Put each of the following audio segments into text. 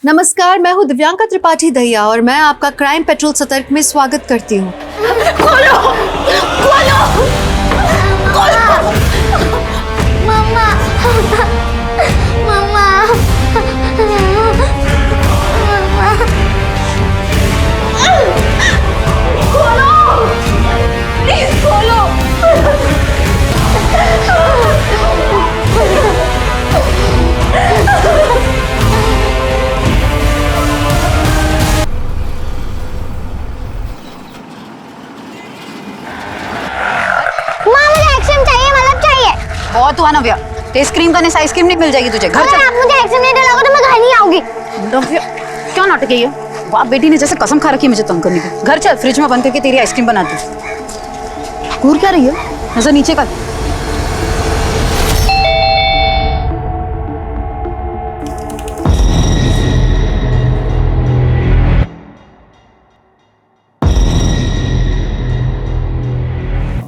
नमस्कार, मैं हूँ दिव्यांका त्रिपाठी दहिया और मैं आपका क्राइम पेट्रोल सतर्क में स्वागत करती हूँ। खोलो! खोलो! खोलो! मम्मा! मम्मा! खोलो! प्लीज खोलो! बहुत हुआ नव्या, आइसक्रीम खाने से आइसक्रीम नहीं मिल जाएगी तुझे। घर चल। आप मुझे आइसक्रीम नहीं दिलाओगे तो मैं घर नहीं आऊंगी। नव्या, क्या नाटक है ये? बाप बेटी ने जैसे कसम खा रखी है मुझे तंग करने की। घर चल, फ्रिज में बंद करके तेरी आइसक्रीम बनाती हूँ। घूर क्या रही है? नजर नीचे कर।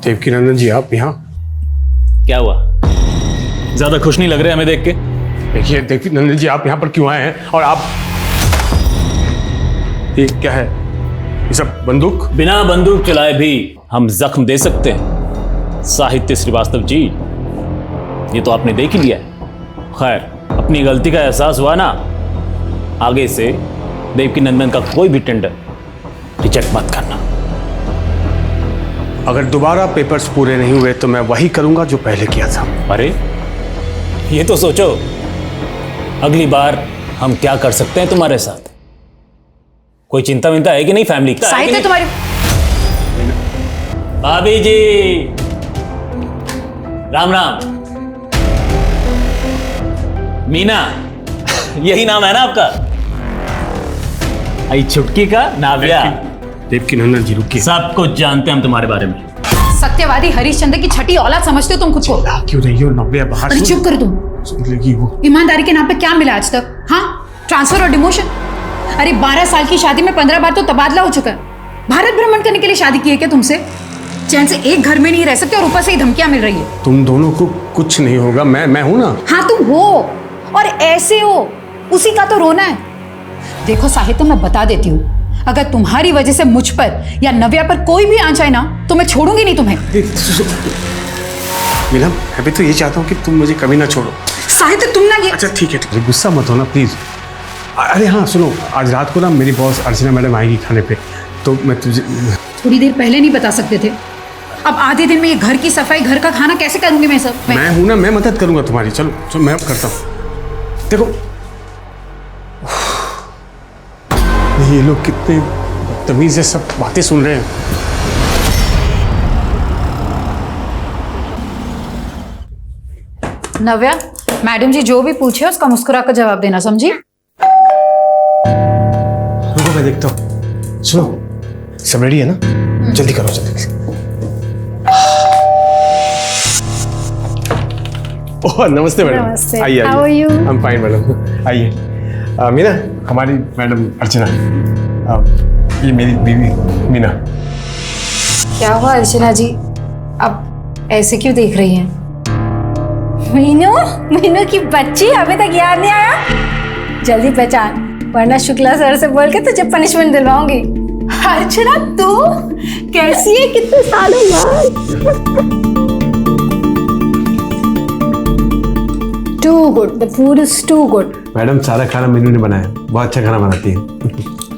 देवकीनंदन जी, आप यहाँ? क्या हुआ? ज्यादा खुश नहीं लग रहे हमें देख के। देखिए देवकीनंदन जी, आप यहाँ पर क्यों आए हैं? और आप ये क्या है? ये सब बंदूक? बिना बंदूक चलाए भी हम जख्म दे सकते हैं साहित्य श्रीवास्तव जी, ये तो आपने देख ही लिया है। खैर, अपनी गलती का एहसास हुआ ना, आगे से देवकीनंदन का कोई भी टेंडर रिजेक्ट मत करना। अगर दोबारा पेपर्स पूरे नहीं हुए तो मैं वही करूंगा जो पहले किया था। अरे ये तो सोचो, अगली बार हम क्या कर सकते हैं तुम्हारे साथ। कोई चिंता विंता है कि नहीं फैमिली की? साहित्य तुम्हारी भाभी जी, राम राम। मीना, यही नाम है ना आपका? आई छुटकी का नाव्या। देवकीनंदन जी रुकिए। सब कुछ जानते हैं हम तुम्हारे बारे में। सत्यवादी हरिश्चंद्र की छठी औलाद समझते हो तुम खुद को? क्यों नहीं हो नव्या? बाहर अरे चुप कर तुम। सुन लेगी वो। ईमानदारी के नाम पे क्या मिला आज तक? हाँ, ट्रांसफर और डिमोशन। अरे 12 साल की शादी में 15 बार तो तबादला हो चुका है। भारत भ्रमण करने के लिए शादी की है क्या तुमसे? चैन से एक घर में नहीं रह सकते और ऊपर से ही धमकियां मिल रही है। तुम दोनों को कुछ नहीं होगा, मैं हूं ना। हाँ तुम हो, और ऐसे हो, उसी का तो रोना है। देखो साहित्य, मैं बता देती हूँ, अगर तुम्हारी वजह से मुझ पर या नव्या पर कोई भी आंच आए ना तो मैं छोड़ूंगी नहीं तुम्हें। मीना, मैं भी तो ये चाहता हूँ कि तुम मुझे कभी ना छोड़ो। साहित्य तुम ना ये। अच्छा ठीक है, गुस्सा मत होना प्लीज। अरे हाँ सुनो, आज रात को ना मेरी बॉस अर्चना मैडम आएगी खाने पे, तो मैं तुझे थोड़ी देर पहले नहीं बता सकते थे? अब आधे दिन में ये घर की सफाई, घर का खाना कैसे करूंगी मैं सब? मैं हूं ना, मैं मदद करूंगा तुम्हारी। चलो चलो, मैं करता हूँ। देखो ये लोग कितने तमीज से सब बातें सुन रहे हैं। नव्या, मैडम जी जो भी पूछे उसका मुस्कुरा कर जवाब देना, समझी? रुको मैं देखता हूँ। सुनो, सब रेडी है ना? जल्दी करो जल्दी। ओह नमस्ते मैडम। नमस्ते। आइए How are you? I am fine madam. आइए। मीना, हमारी मैडम अर्चना। ये मेरी बीवी मीना। क्या हुआ अर्चना जी, अब ऐसे क्यों देख रही हैं? मीनू, मीनू की बच्ची अभी तक याद नहीं आया? जल्दी पहचान, वरना शुक्ला सर से बोल के तुझे पनिशमेंट दिलवाऊंगी। अर्चना तू कैसी है? कितने सालों बाद? Too good, the food is too good. Madam सारा खाना मीनू ने बनाया, बहुत अच्छा खाना बनाती है।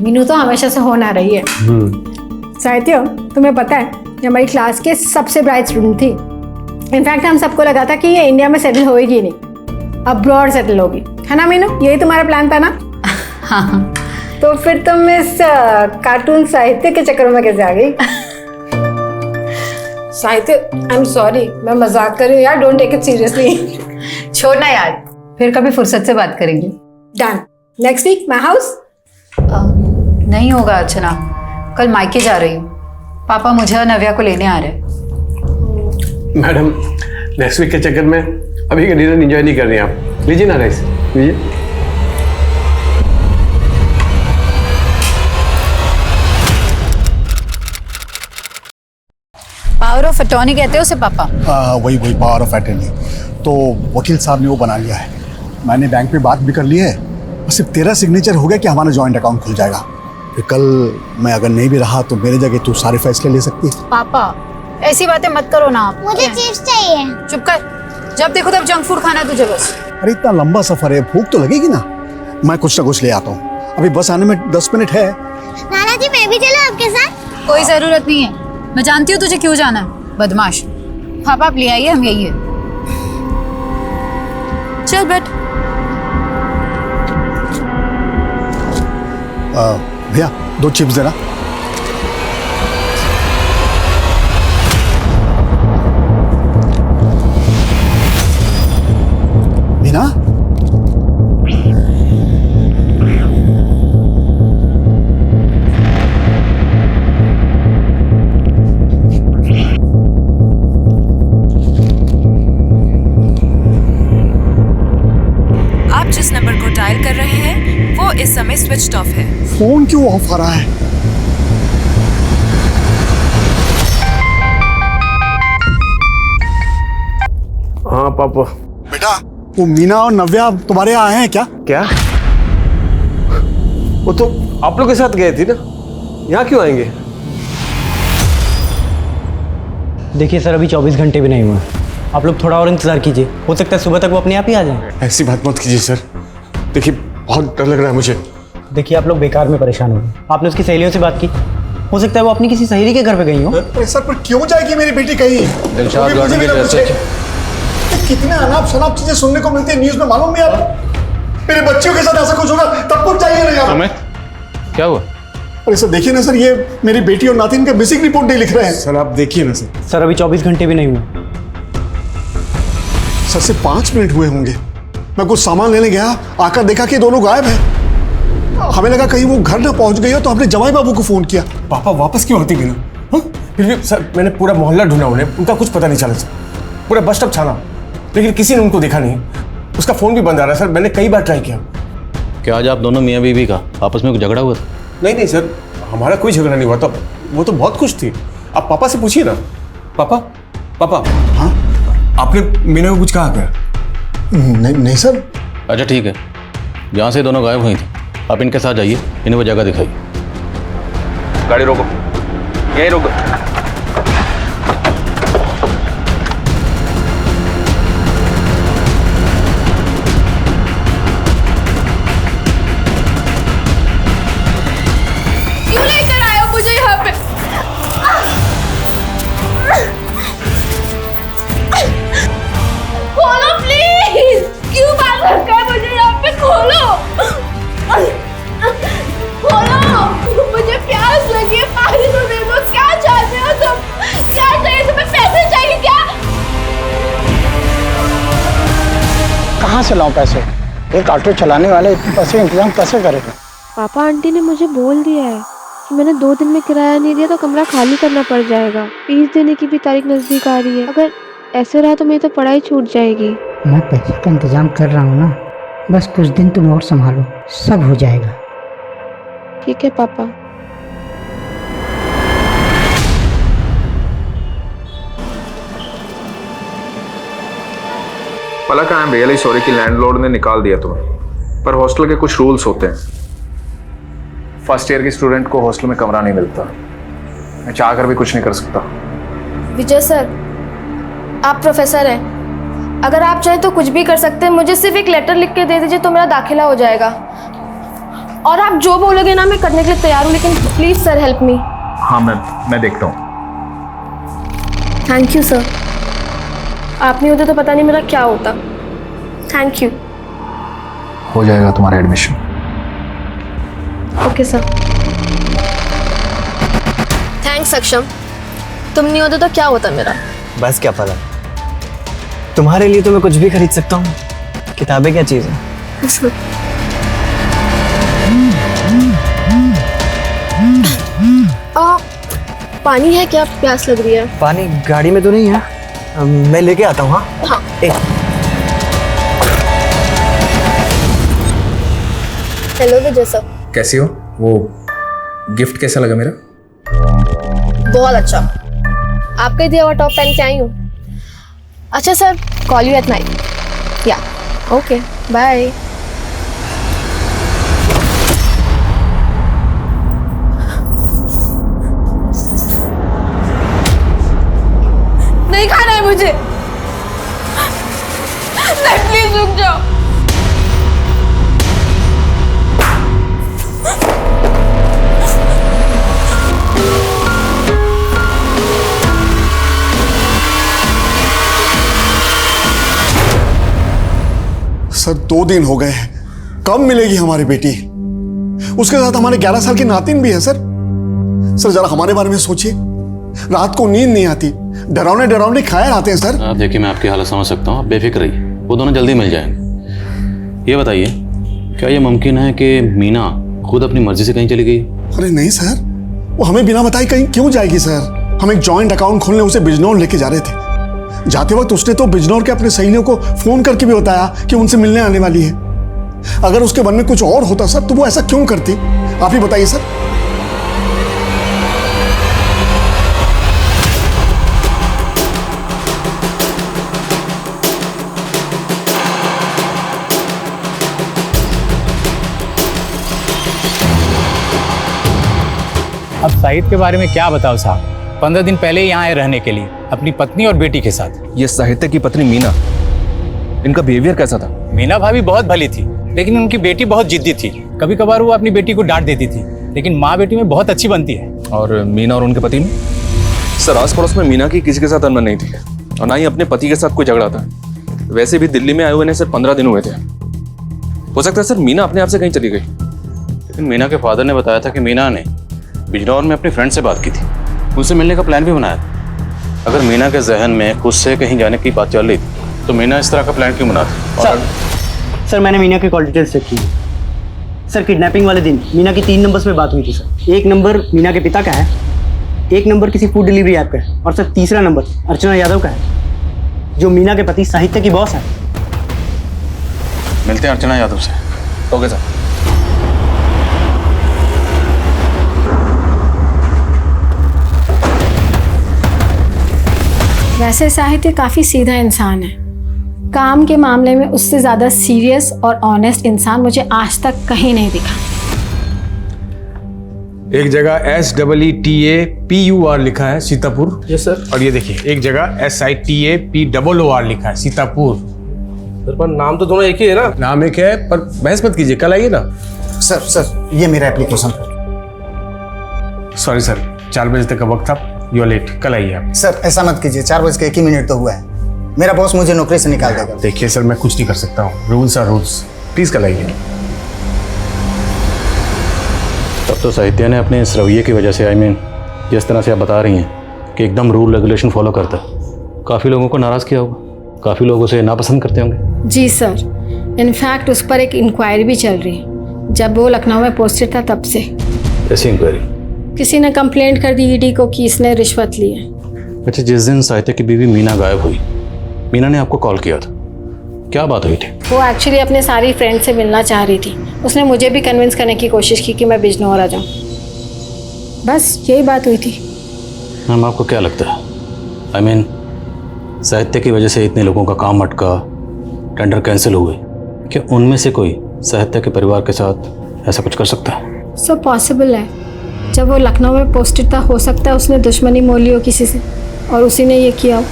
मीनू तो हमेशा से होना रही है। साहित्य, तुम्हें पता है ये हमारी क्लास के सबसे ब्राइट स्टूडेंट थी। इनफैक्ट हम सबको लगा था कि ये इंडिया में सेटल होएगी नहीं, अब्रॉड सेटल होगी, है ना मीनू? यही तुम्हारा प्लान था ना? हाँ। तो फिर तुम इस कार्टून साहित्य के चक्कर में कैसे आ गई? साहित्य, आई एम सॉरी, मैं मजाक कर रही हूँ यार, डोंट टेक इट सीरियसली। छोड़ना यार, फिर कभी फुर्सत से बात करेंगे। Done. Next week my house. नहीं होगा अर्चना, कल मायके जा रही हूँ। पापा मुझे और नव्या को लेने आ रहे हैं। मैडम, नेक्स्ट वीक के चक्कर में अभी का डिनर एंजॉय नहीं कर रही आप। लीजिए ना राइस, लीजिए। पावर ऑफ अटॉर्नी कहते हो उसे पापा? वही पावर ऑफ अटॉर्नी। तो वकील साहब ने वो बना लिया है, मैंने बैंक में बात भी कर ली है, बस सिर्फ तेरा सिग्नेचर हो गया कि हमारा जॉइंट अकाउंट खुल जाएगा। फिर कल मैं अगर नहीं भी रहा तो मेरे जगह तू सारे फैसले ले सकती है। पापा ऐसी बातें मत करो ना आप। मुझे चिप्स चाहिए। चुप कर, जब देखो तब जंक फूड खाना है तुझे बस। अरे इतना लंबा सफर है, भूख तो लगेगी ना। मैं कुछ ना कुछ ले आता हूँ, अभी बस आने में 10 मिनट है। नाना जी मैं भी चलूं आपके साथ? कोई जरूरत नहीं है, मैं जानती हूँ तुझे क्यों जाना है, बदमाश। पापा आप ले आइए, हम यही है। चल बैठ। भैया 2 चिप्स देना। मीना, आप जिस नंबर को डायल कर रहे हैं वो इस समय स्विच ऑफ है। फोन क्यों ऑफ आ रहा है? हाँ पापा। बेटा वो मीना और नव्या तुम्हारे यहाँ आए हैं क्या? क्या? वो तो आप लोग के साथ गए थे ना, यहाँ क्यों आएंगे? देखिए सर, अभी 24 घंटे भी नहीं हुए, आप लोग थोड़ा और इंतजार कीजिए, हो सकता है सुबह तक वो अपने आप ही आ जाएं। ऐसी बात मत कीजिए सर, देखिए बहुत डर लग रहा है मुझे। देखिए आप लोग बेकार में परेशान हो गए, आपने उसकी सहेलियों से बात की, हो सकता है वो अपनी किसी सहेली के घर पे गई हो। अरे सर पर क्यों जाएगी मेरी बेटी कहीं? वो भी मुझे भी ना पूछे। कितने अनाप शनाप चीजें सुनने को मिलती है न्यूज में, मालूम नहीं आपको? मेरे बच्चों के साथ ऐसा कुछ होगा तब कुछ चाहिए नहीं आप। अमित क्या हुआ? अरे सर देखिए ना सर, ये मेरी बेटी और नातिन का मिसिंग रिपोर्ट नहीं लिख रहे हैं। सर आप देखिए ना सर। सर अभी 24 घंटे भी नहीं हुए। सर से 5 मिनट हुए होंगे, मैं कुछ सामान लेने गया, आकर देखा कि दोनों गायब हैं। हमें लगा कहीं वो घर ना पहुंच गई हो, तो हमने जमाई बाबू को फोन किया। पापा वापस क्यों होती मीना? हाँ? फिर भी सर मैंने पूरा मोहल्ला ढूंढा उन्हें, उनका कुछ पता नहीं चला सर। पूरा बस स्टॉप छाना, लेकिन किसी ने उनको देखा नहीं। उसका फोन भी बंद आ रहा है सर, मैंने कई बार ट्राई किया। क्या आज आप दोनों मियाँ बीवी का आपस में कुछ झगड़ा हुआ था? नहीं सर, हमारा कोई झगड़ा नहीं हुआ था, वो तो बहुत खुश थी। आप पापा से पूछिए ना। पापा पापा, हाँ आपने मीना को कुछ कहा क्या? नहीं सर। अच्छा ठीक है, जहाँ से दोनों गायब हुई थी आप इनके साथ जाइए, इन्हें वो जगह दिखाइए। गाड़ी रोको, यहीं रोको। क्यों लेकर आए हो मुझे यहाँ पे? खोलो प्लीज, क्यों बात रखा है मुझे यहाँ पे? खोलो खोलो, मुझे प्यास लगी है, पानी तो दे दो। क्या चाहते हो तुम? क्या चाहिए तुम्हें? पैसे चाहिए क्या? कहाँ से लाऊं पैसे? एक ऑटो चलाने वाले इतने पैसे इंतजाम कैसे करेगा? पापा आंटी ने मुझे बोल दिया है कि मैंने 2 दिन में किराया नहीं दिया तो कमरा खाली करना पड़ जाएगा। फीस देने की भी तारीख नजदीक आ रही है, अगर ऐसे रहा तो मेरी तो पढ़ाई छूट जाएगी। मैं पैसे का इंतजाम कर रहा हूँ ना, बस कुछ दिन तुम और संभालो, सब हो जाएगा। ठीक है पापा। पलक, आई एम रियली सॉरी कि लैंडलॉर्ड ने निकाल दिया तुम्हें, पर हॉस्टल के कुछ रूल्स होते हैं। फर्स्ट ईयर के स्टूडेंट को हॉस्टल में कमरा नहीं मिलता। मैं चाहकर भी कुछ नहीं कर सकता। विजय सर, आप प्रोफेसर हैं, अगर आप चाहें तो कुछ भी कर सकते हैं। मुझे सिर्फ एक लेटर लिख के दे दीजिए तो मेरा दाखिला हो जाएगा, और आप जो बोलोगे ना मैं करने के लिए तैयार हूँ, लेकिन प्लीज सर हेल्प मी। हाँ मैं देखता हूँ। थैंक यू सर, आप नहीं होते तो पता नहीं मेरा क्या होता। Thank you. हो जाएगा तुम्हारा एडमिशन। Okay sir. थैंक्स अक्षम, तुम नहीं होते तो क्या होता मेरा। बस क्या पता, तुम्हारे लिए तो मैं कुछ भी खरीद सकता हूँ, किताबें क्या चीज़ है। पानी है क्या? प्यास लग रही है। पानी गाड़ी में तो नहीं है, मैं लेके आता हूँ। हाँ हेलो विजय सर, कैसी हो? वो गिफ्ट कैसा लगा मेरा? बहुत अच्छा, आपका दिया हुआ टॉप पहन के आई हूँ। अच्छा sir, call you at night. या ओके, बाय। प्लीज रुक जाओ। सर 2 दिन हो गए हैं, कब मिलेगी हमारी बेटी? उसके साथ हमारे 11 साल की नातिन भी है सर। सर जरा हमारे बारे में सोचिए, रात को नींद नहीं आती, डरावने डरावने ख्याल आते हैं सर। आप देखिए, मैं आपकी हालत समझ सकता हूँ, आप बेफिक्र रहिए, वो दोनों जल्दी मिल जाएंगे। ये बताइए, क्या ये मुमकिन है कि मीना खुद अपनी मर्जी से कहीं चली गई? अरे नहीं सर, वो हमें बिना बताए कहीं क्यों जाएगी सर? हम एक जॉइंट अकाउंट खोलने उसे बिजनौर लेके जा रहे थे। जाते वक्त उसने तो बिजनौर के अपने सहेलियों को फोन करके भी बताया कि उनसे मिलने आने वाली है। अगर उसके मन में कुछ और होता सर तो वो ऐसा क्यों करती? आप ही बताइए सर। अब साहिद के बारे में क्या बताओ साहब, 15 दिन पहले यहाँ आए रहने के लिए अपनी पत्नी और बेटी के साथ। ये साहित्य की पत्नी मीना, इनका बिहेवियर कैसा था? मीना भाभी बहुत भली थी, लेकिन उनकी बेटी बहुत जिद्दी थी। कभी कभार वो अपनी बेटी को डांट देती थी, लेकिन माँ बेटी में बहुत अच्छी बनती है। और मीना और उनके पति में? सर आस पड़ोस में मीना की किसी के साथ अनबन नहीं थी और ना ही अपने पति के साथ कोई झगड़ा था। वैसे भी दिल्ली में आए हुए ने सिर्फ 15 दिन हुए थे। हो सकता है सर मीना अपने आप से कहीं चली गई। लेकिन मीना के फादर ने बताया था कि मीना ने बिजनौर में अपनी फ्रेंड से बात की थी, उनसे मिलने का प्लान भी बनाया था। अगर मीना के जहन में खुद से कहीं जाने की बात चल रही थी तो मीना इस तरह का प्लान क्यों बनाती? सर मैंने मीना की कॉल डिटेल्स चेक की। सर किडनैपिंग वाले दिन मीना की 3 नंबर्स पे बात हुई थी सर। एक नंबर मीना के पिता का है, एक नंबर किसी फूड डिलीवरी ऐप का है, और सर तीसरा नंबर अर्चना यादव का है, जो मीना के पति साहित्य की बॉस है। मिलते हैं अर्चना यादव से। Okay sir. वैसे साहित्य काफी सीधा इंसान है। काम के मामले में उससे ज्यादा सीरियस और ऑनेस्ट इंसान मुझे आज तक कहीं नहीं दिखा। एक जगह SEETAPUR लिखा है सीतापुर। Yes sir. और ये देखिए एक जगह SITAPOOR लिखा है सीतापुर। पर नाम तो दोनों एक ही है ना? नाम एक है, पर बहस मत कीजिए, कल आइए ना। सर ये मेरा एप्लीकेशन। सॉरी सर, 4 बजे तक का वक्त था, यू आर लेट, कल आइए आप। सर ऐसा मत कीजिए, 4 बज के 1 ही मिनट तो हुआ है। मेरा बॉस मुझे नौकरी से निकाल देगा। देखिए सर, मैं कुछ नहीं कर सकता हूँ, रूल्स आर रूल्स, प्लीज कल आइए। तब तो साहित्य ने अपने इस रवैये की वजह से, जिस तरह से आप बता रही हैं कि एकदम रूल रेगुलेशन फॉलो करता है, काफ़ी लोगों को नाराज़ किया होगा, काफ़ी लोग उसे नापसंद करते होंगे। जी सर, इनफैक्ट उस पर एक इंक्वायरी भी चल रही है। जब वो लखनऊ में पोस्टेड था तब से। ऐसी इंक्वायरी? किसी ने कंप्लेंट कर दी ईडी को कि इसने रिश्वत ली है। अच्छा, जिस दिन साहित्य की बीवी मीना गायब हुई, मीना ने आपको कॉल किया था, क्या बात हुई थी? वो एक्चुअली अपने सारी फ्रेंड से मिलना चाह रही थी। उसने मुझे भी कन्विंस करने की कोशिश की कि मैं बिजनौर आ जाऊँ। बस यही बात हुई थी। मैम आपको क्या लगता है, साहित्य की वजह से इतने लोगों का काम अटका, टेंडर कैंसिल हुए, क्या उनमें से कोई साहित्य के परिवार के साथ ऐसा कुछ कर सकता है? सो पॉसिबल है। जब वो लखनऊ में पोस्टेड था, हो सकता है उसने दुश्मनी मोल ली हो किसी से और उसी ने ये किया हो।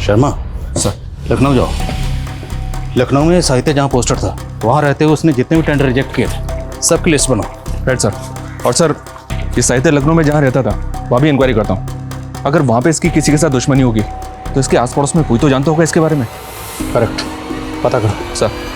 शर्मा सर, लखनऊ जाओ। लखनऊ में साहित्य जहाँ पोस्टर था, वहाँ रहते हुए उसने जितने भी टेंडर रिजेक्ट किए थे, सबकी लिस्ट बनाओ। Right sir. और सर, ये साहित्य लखनऊ में जहाँ रहता था वहाँ भी इंक्वायरी करता हूँ। अगर वहाँ पे इसकी किसी के साथ दुश्मनी होगी तो इसके आस पड़ोस में कोई तो जानता होगा इसके बारे में। करेक्ट, पता करो सर।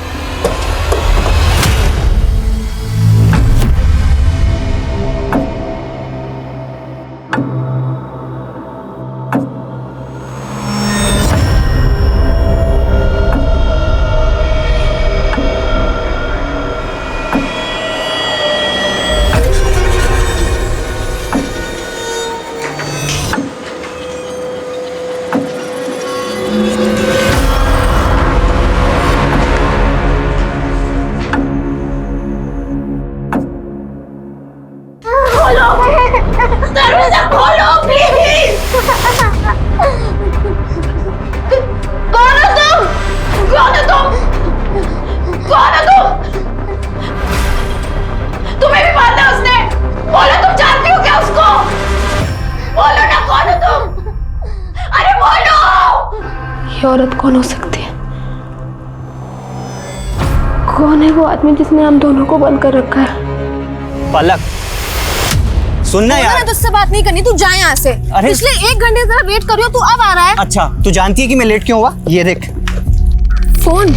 ये औरत कौन हो सकती है? कौन है वो आदमी जिसने हम दोनों को बंद कर रखा है? पलक, सुनना यार। मैंने तुझसे बात नहीं करनी, तू जा यहाँ से। अरे पिछले 1 घंटे से तेरा वेट कर रही हूँ, तू अब आ रहा है। अच्छा, तू जानती है कि मैं लेट क्यों हुआ? ये देख। फोन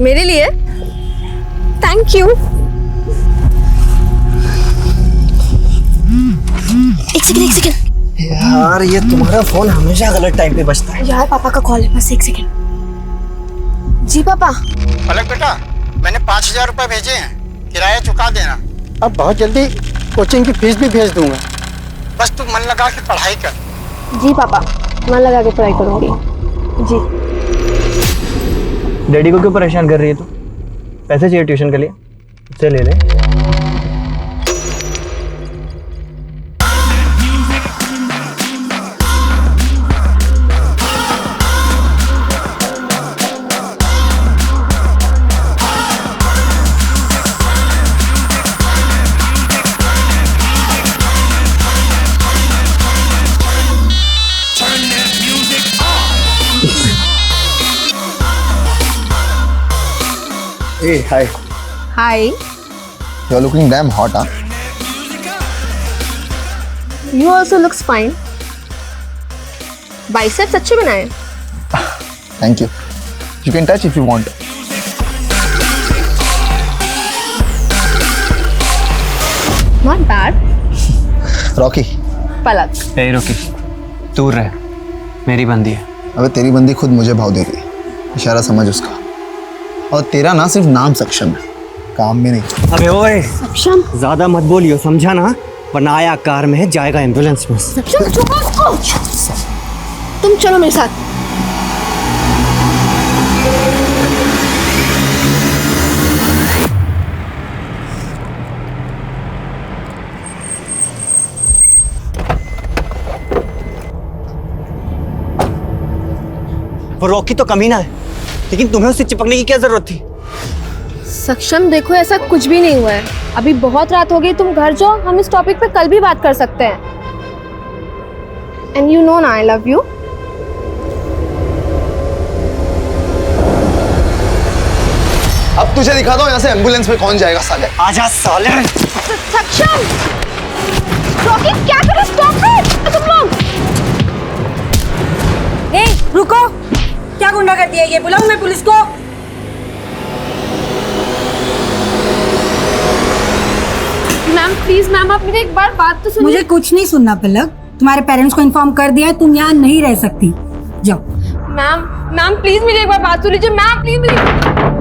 मेरे लिए? Thank you. एक सेकंड। यार ये तुम्हारा फोन हमेशा गलत टाइम पे बजता है। यार पापा का कॉल है, बस 1 सेकंड। जी पापा। पलक बेटा, मैंने 5,000 रुपए भेजे हैं, किराया चुका देना। अब बहुत जल्दी कोचिंग की फीस भी भेज दूंगा, बस तू मन लगा के पढ़ाई कर। जी पापा, मन लगा के पढ़ाई करूंगी। जी। डैडी को क्यों परेशान कर रही है तू? पैसे चाहिए ट्यूशन के लिए, उससे ले ले। Hey, hi. Hi. You're looking damn hot, huh? You also looks fine. Biceps अच्छे बनाए। Thank you. You can touch if you want. Not bad. Rocky. पलक। ए रोकी, दूर रह, मेरी बंदी है। अबे तेरी बंदी खुद मुझे भाव दे रही है, इशारा समझ उसका। और तेरा ना सिर्फ नाम सक्षम है, काम में नहीं। अबे ओए, सक्षम ज्यादा मत बोलियो, समझा ना? वरना आया कार में जाएगा एम्बुलेंस में। सक्षम चुप हो। तुम चलो मेरे साथ। वो रॉकी तो कमीना है, लेकिन तुम्हें उससे चिपकने की क्या जरूरत थी? सक्षम देखो, ऐसा कुछ भी नहीं हुआ है। अभी बहुत रात हो गई, तुम घर जाओ, हम इस टॉपिक पे कल भी बात कर सकते हैं। एंड यू नो ना आई लव यू। अब तुझे दिखा दो यहाँ से एम्बुलेंस में कौन जाएगा साले। आजा साले। सक्षम, रॉकी क्या कर रहे हो? स्टॉप इट तुम लोग। ए रुको, क्या गुंडागर्दी है ये? बुलाऊं मैं पुलिस को? मैम प्लीज, मैम आप मेरी एक बार बात तो सुनिए। मुझे कुछ नहीं सुनना पलक, तुम्हारे पेरेंट्स को इन्फॉर्म कर दिया है, तुम यहाँ नहीं रह सकती, जाओ। मैम प्लीज मेरी एक बार बात सुन लीजिए। मैम प्लीज मेरी।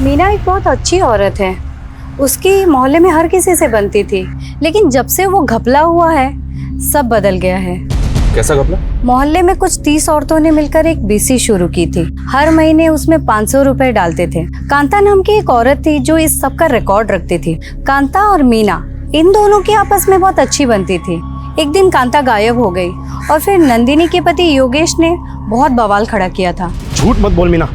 मीना एक बहुत अच्छी औरत है, उसकी मोहल्ले में हर किसी से बनती थी, लेकिन जब से वो घपला हुआ है सब बदल गया है। कैसा घपला? मोहल्ले में कुछ 30 औरतों ने मिलकर एक बीसी शुरू की थी। हर महीने उसमें 500 रुपए डालते थे। कांता नाम की एक औरत थी जो इस सब का रिकॉर्ड रखती थी। कांता और मीना इन दोनों की आपस में बहुत अच्छी बनती थी। एक दिन कांता गायब हो गई और फिर नंदिनी के पति योगेश ने बहुत बवाल खड़ा किया था। झूठ मत बोल मीना,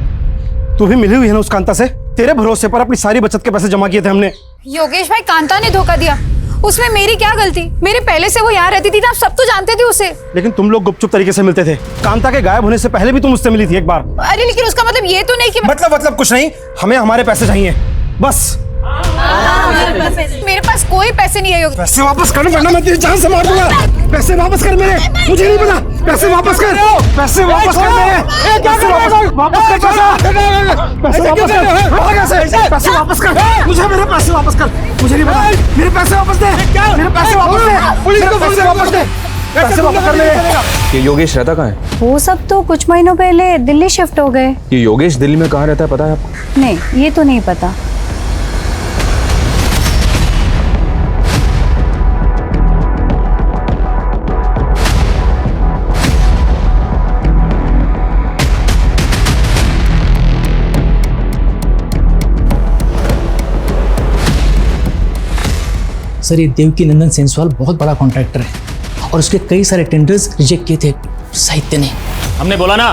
तू भी मिली हुई है ना उस कांता से? तेरे भरोसे पर अपनी सारी बचत के पैसे जमा किए थे हमने। योगेश भाई, कांता ने धोखा दिया, उसमें मेरी क्या गलती? मेरे पहले से वो यहाँ रहती थी ना, आप सब तो जानते थे उसे। लेकिन तुम लोग गुपचुप तरीके से मिलते थे। कांता के गायब होने से पहले भी तुम उससे मिली थी एक बार। अरे लेकिन उसका मतलब ये तो नहीं कि मतलब कुछ नहीं, हमें हमारे पैसे चाहिए बस। मेरे पास कोई पैसे नहीं है योगेश। पैसे वापस कर वरना मैं तेरी जान से मार दूंगा। पैसे वापस कर मेरे, मुझे नहीं पता। पैसे वापस कर, पैसे वापस कर मेरे, पैसे वापस कर, पैसे वापस कर, पैसे वापस कर, मुझे मेरे पैसे वापस कर, मुझे नहीं पता। मेरे पैसे वापस दे, मेरे पैसे वापस दे, पुलिस को पैसे वापस दे, पैसे वापस कर मेरे। ये योगेश रहता कहाँ है? वो सब तो कुछ महीनों पहले दिल्ली शिफ्ट हो गए। ये योगेश दिल्ली में कहाँ रहता है पता है आपको? नहीं, ये तो नहीं पता। सर, ये देवकी नंदन सेंसवाल बहुत बड़ा कॉन्ट्रैक्टर है और उसके कई सारे टेंडर्स रिजेक्ट किए थे साहित्य ने। हमने बोला ना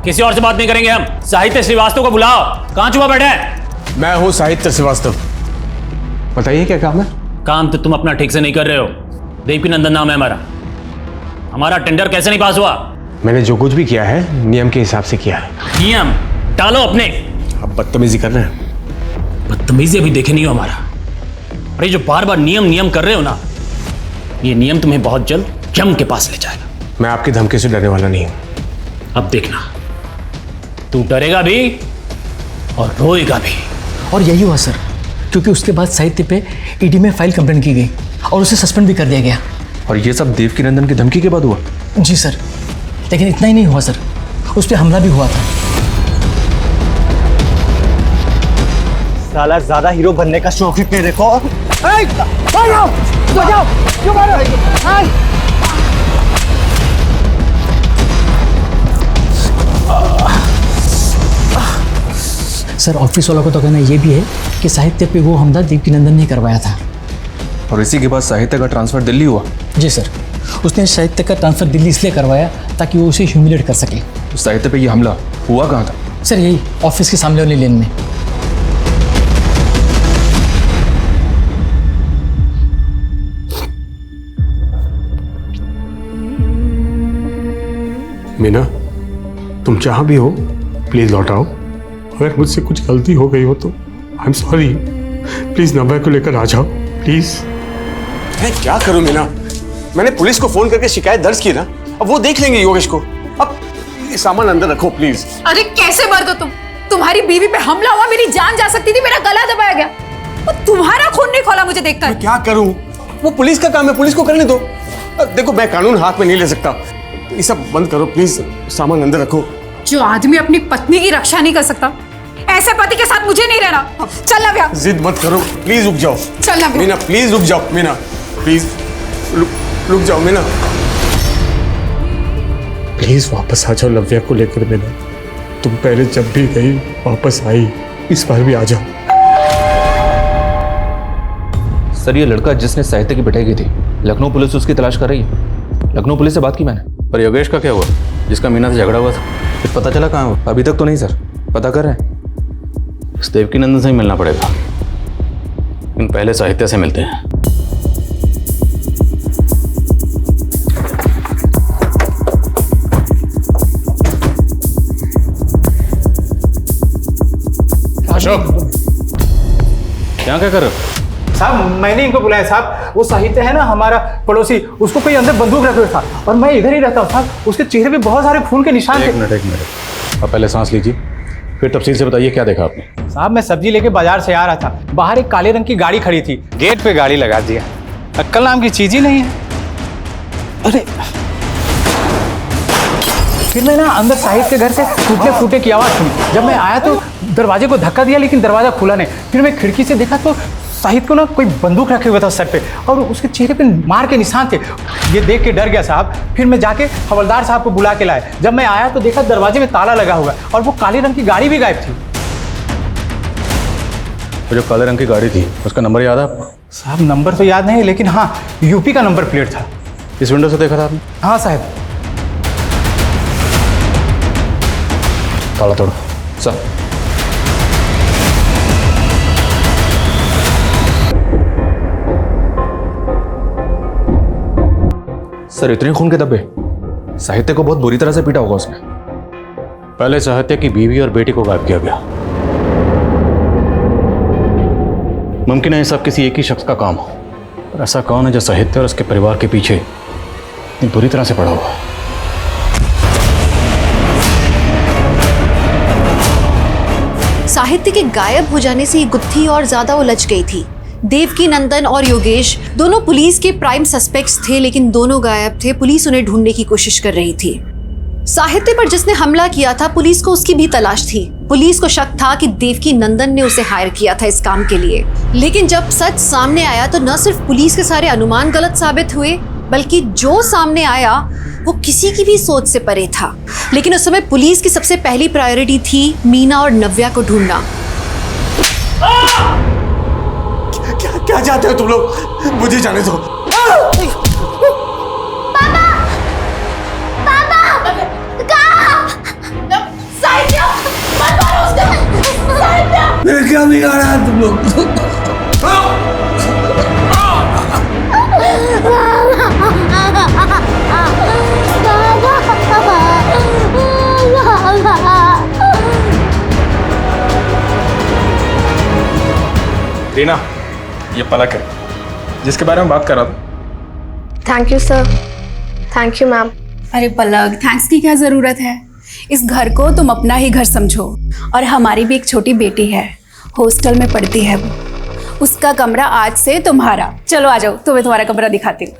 किसी और से बात नहीं करेंगे हम। साहित्य श्रीवास्तव को बुलाओ। कहाँ छुपा बैठे हैं? मैं हूँ साहित्य श्रीवास्तव। बताइए क्या काम है? काम तो तुम अपना ठीक से नहीं कर रहे हो। देवकी नंदन नाम है हमारा। हमारा टेंडर कैसे नहीं पास हुआ? मैंने जो कुछ भी किया है नियम के हिसाब से किया है। नियम डालो अपने। अब बदतमीजी कर रहे हैं। बदतमीजी अभी देखे नहीं हो हमारा। अरे जो बार बार नियम नियम कर रहे हो ना, ये नियम तुम्हें बहुत जल्द यम के पास ले जाएगा। मैं आपकी धमकी से डरने वाला नहीं हूं। अब देखना, तू डरेगा भी और रोएगा भी। और यही हुआ सर, क्योंकि उसके बाद साहित्य पे ईडी में फाइल कंप्लेंट की गई और उसे सस्पेंड भी कर दिया गया। और ये सब देवकी नंदन की धमकी के बाद हुआ? जी सर, लेकिन इतना ही नहीं हुआ सर, उस पर हमला भी हुआ था। साला ज्यादा हीरो बनने का शौक है तेरे को? सर, ऑफिस वालों को तो कहना ये भी है कि साहित्य पे वो हमला देवकी नंदन ने करवाया था। और इसी के बाद साहित्य का ट्रांसफर दिल्ली हुआ? जी सर, उसने साहित्य का ट्रांसफर दिल्ली इसलिए करवाया ताकि वो उसे ह्यूमिलेट कर सके। तो साहित्य पे ये हमला हुआ कहाँ था? सर, यही ऑफिस के सामने वाली लेन में। मीना, तुम जहां भी हो प्लीज लौट आओ। अगर मुझसे कुछ गलती हो गई हो तो आई एम सॉरी। प्लीज नव्या को लेकर आ जाओ प्लीज। मैं क्या करूं मीना? मैंने पुलिस को फोन करके शिकायत दर्ज की ना, अब वो देख लेंगे योगेश को। अब ये सामान अंदर रखो प्लीज। अरे कैसे मर्द हो तुम? तुम्हारी बीवी पे हमला हुआ, मेरी जान जा सकती थी, मेरा गला दबाया गया और तुम्हारा खून नहीं खोला मुझे देखकर। मैं क्या करूं? वो पुलिस का काम है, पुलिस को करने दो। देखो, मैं कानून हाथ में नहीं ले सकता। ये सब बंद करो प्लीज, सामान अंदर रखो। जो आदमी अपनी पत्नी की रक्षा नहीं कर सकता, ऐसे पति के साथ मुझे नहीं रहना। चल नव्या, जिद मत करो प्लीज, रुक जाओ। चल नव्या। मीना प्लीज रुक जाओ। मीना प्लीज रुक जाओ। मीना प्लीज वापस आ जाओ नव्या को लेकर। मीना, तुम पहले जब भी गई वापस आई, इस बार भी आ जाओ। सर, ये लड़का जिसने साहित्य की पिटाई की थी, लखनऊ पुलिस उसकी तलाश कर रही है। लखनऊ पुलिस से बात की मैंने। पर योगेश का क्या हुआ, जिसका मीना से झगड़ा हुआ था? कुछ पता चला कहाँ हुआ? अभी तक तो नहीं सर, पता कर रहे हैं। इस देवकी नंदन से ही मिलना पड़ेगा, लेकिन पहले साहित्य से मिलते हैं। अशोक, यहाँ क्या कर रहे हो? साहब, मैंने इनको बुलाया साहब। वो साहित्य है ना हमारा पड़ोसी, उसको कोई अंदर बंदूक रखे हुए था और मैं इधर ही रहता हूँ साहब। उसके चेहरे पे बहुत सारे खून के निशान थे। एक मिनट, अब पहले सांस लीजिए, फिर तफसील से बताइए क्या देखा आपने। साहब, मैं सब्जी लेके बाजार से आ रहा था, बाहर एक काले रंग की गाड़ी खड़ी थी, गेट पे गाड़ी लगा दिया। अक्ल नाम की चीज ही नहीं है। अरे फिर मैं ना अंदर साहित्य के घर से टूटने फूटे की आवाज़ सुनी। जब मैं आया तो दरवाजे को धक्का दिया, लेकिन दरवाजा खुला नहीं। फिर मैं खिड़की से देखा तो साहित्य को ना कोई बंदूक रखे हुआ था सर पे और उसके चेहरे पे मार के निशान थे। ये देख के डर गया साहब। फिर मैं जाके हवलदार साहब को बुला के लाया। जब मैं आया तो देखा दरवाजे में ताला लगा हुआ और वो काले रंग की गाड़ी भी गायब थी। तो जो काले रंग की गाड़ी थी उसका नंबर याद है आपको? साहब, नंबर तो याद नहीं, लेकिन हाँ, यूपी का नंबर प्लेट था। इस विंडो से देखा था आपने? हाँ साहब। ताला तोड़ो। सर, सर इतने खून के धब्बे? साहित्य को बहुत बुरी तरह से पीटा होगा उसने। पहले साहित्य की बीवी और बेटी को गायब किया गया। मुमकिन है ये सब किसी एक ही शख्स का काम हो, पर ऐसा कौन है जो साहित्य और उसके परिवार के पीछे इतनी बुरी तरह से पड़ा हुआ है? साहित्य के गायब हो जाने से ये गुत्थी और ज्यादा उलझ गई थी। देवकी नंदन और योगेश दोनों पुलिस के प्राइम सस्पेक्ट्स थे, लेकिन दोनों गायब थे। पुलिस उन्हें ढूंढने की कोशिश कर रही थी। साहित्य पर जिसने हमला किया था, पुलिस को उसकी भी तलाश थी। पुलिस को शक था कि देवकी नंदन ने उसे हायर किया था इस काम के लिए। लेकिन जब सच सामने आया तो न सिर्फ पुलिस के सारे अनुमान गलत साबित हुए, बल्कि जो सामने आया वो किसी की भी सोच से परे था। लेकिन उस समय पुलिस की सबसे पहली प्रायोरिटी थी मीना और नव्या को ढूंढना। क्या चाहते हो तुम लोग? मुझे जाने दो। मेरे क्या बिगाड़ा है तुम लोग? रीना, ये पलक है जिसके बारे में बात कर रहा था। Thank you sir. Thank you ma'am. अरे पलक, थैंक्स की क्या जरूरत है? इस घर को तुम अपना ही घर समझो। और हमारी भी एक छोटी बेटी है, हॉस्टल में पढ़ती है वो। उसका कमरा आज से तुम्हारा। चलो आ जाओ, तुम्हें तुम्हारा कमरा दिखाती हूँ।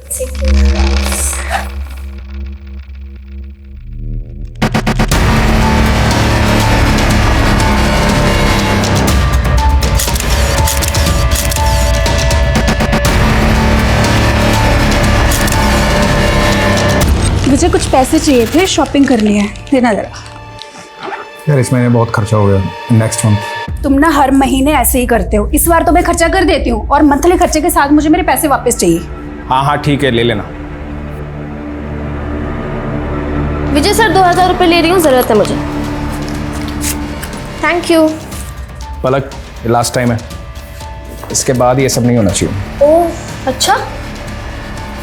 मुझे कुछ पैसे चाहिए थे, शॉपिंग करनी है, देना जरा। यार इस महीने बहुत खर्चा हो गया, नेक्स्ट मंथ। तुम ना हर महीने ऐसे ही करते हो। इस बार तो मैं खर्चा कर देती हूँ और मंथली खर्चे के साथ मुझे मेरे पैसे वापस चाहिए। हाँ हाँ ठीक है, ले लेना। विजय सर 2000 रुपये ले रही हूँ, जरूरत है मुझे। Thank you. पलक, ये लास्ट टाइम है, इसके बाद ये सब नहीं होना चाहिए। ओह अच्छा,